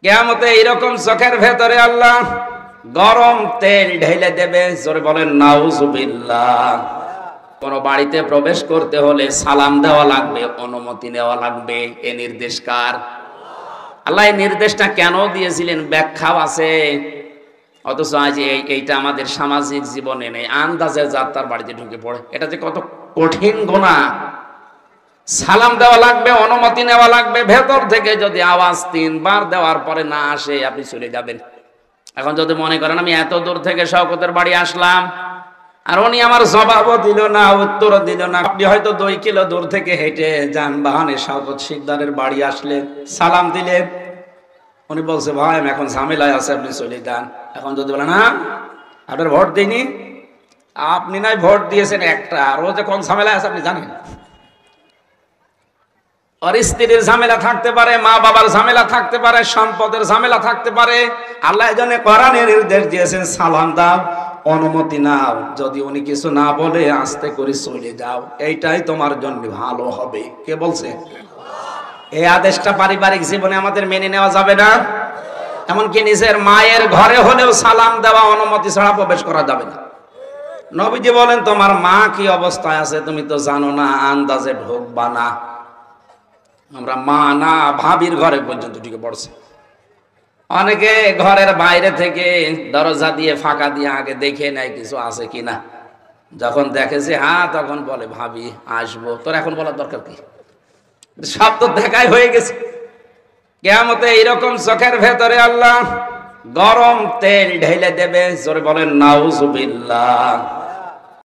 কিয়ামতে এইরকম চোখের ভেতরে আল্লাহ গরম তেল ঢেলে দেবে। জোরে বলেন নাউজুবিল্লাহ। কোন বাড়িতে প্রবেশ করতে হলে সালাম দেওয়া লাগবে, অনুমতি নেওয়া লাগবে। এ নির্দেশ কার? আল্লাহ এই নির্দেশটা কেন দিয়েছিলেন ব্যাখ্যাও আছে, অথচ আজ এইটা আমাদের সামাজিক জীবনে নেই। আন্দাজে যার তার বাড়িতে ঢুকে পড়ে। এটা যে কত কঠিন গুনাহ। সালাম দেওয়া লাগবে, অনুমতি নেওয়া লাগবে। ভেতর থেকে যদি আওয়াজ 3 বার দেওয়ার পরে না আসে, আপনি চলে যাবেন। এখন যদি মনে করেন আমি এত দূর থেকে শওকতের বাড়ি আসলাম আর উনি আমার জবাবও দিল না, উত্তরও দিল না, আপনি হয়তো 2 কিলো দূর থেকে হেঁটে যানবাহনে শওকত শিকদারের বাড়ি আসলেন, সালাম দিলেন, উনি বলছে ভাই আমি এখন ঝামেলায় আছে, আপনি চলে যান। এখন যদি বলেন না আপনার ভোট দিইনি, আপনি নাই ভোট দিয়েছেন একটা, আর ও যে কোন ঝামেলায় আছে আপনি জানেন। আর স্ত্রীর ঝামেলা থাকতে পারে, মা বাবার ঝামেলা থাকতে পারে, সম্পদের ঝামেলা থাকতে পারে। আল্লাহ এজন্য কোরআনে নির্দেশ দিয়েছেন সালাম দাও, অনুমতি নাও। যদি উনি কিছু না বলে আস্তে করে চলে যাও, এইটাই তোমার জন্য ভালো হবে। কে বলছে? এই আদেশটা পারিবারিক জীবনে আমাদের মেনে নেওয়া যাবে না। এমনকি নিজের মায়ের ঘরে হলেও সালাম দেওয়া অনুমতি ছাড়া প্রবেশ করা যাবে না। নবীজি বলেন তোমার মা কি অবস্থায় আছে তুমি তো জানো না, আন্দাজে ঢোকবা না। আমরা মা না ভাবির ঘরে পর্যন্ত ঢুকে পড়ছে। অনেকে ঘরের বাইরে থেকে দরজা দিয়ে ফাঁকা দিয়ে আগে দেখে নেয় কিছু আছে কিনা। যখন দেখেছে হ্যাঁ, তখন বলে ভাবি আসবো। তোর এখন বলার দরকার কি? সব তো দেখাই হয়ে গেছে। কিয়ামতে এইরকম চোখের ভেতরে আল্লাহ গরম তেল ঢেলে দেবে। জোরে বলেন নাউজুবিল্লাহ।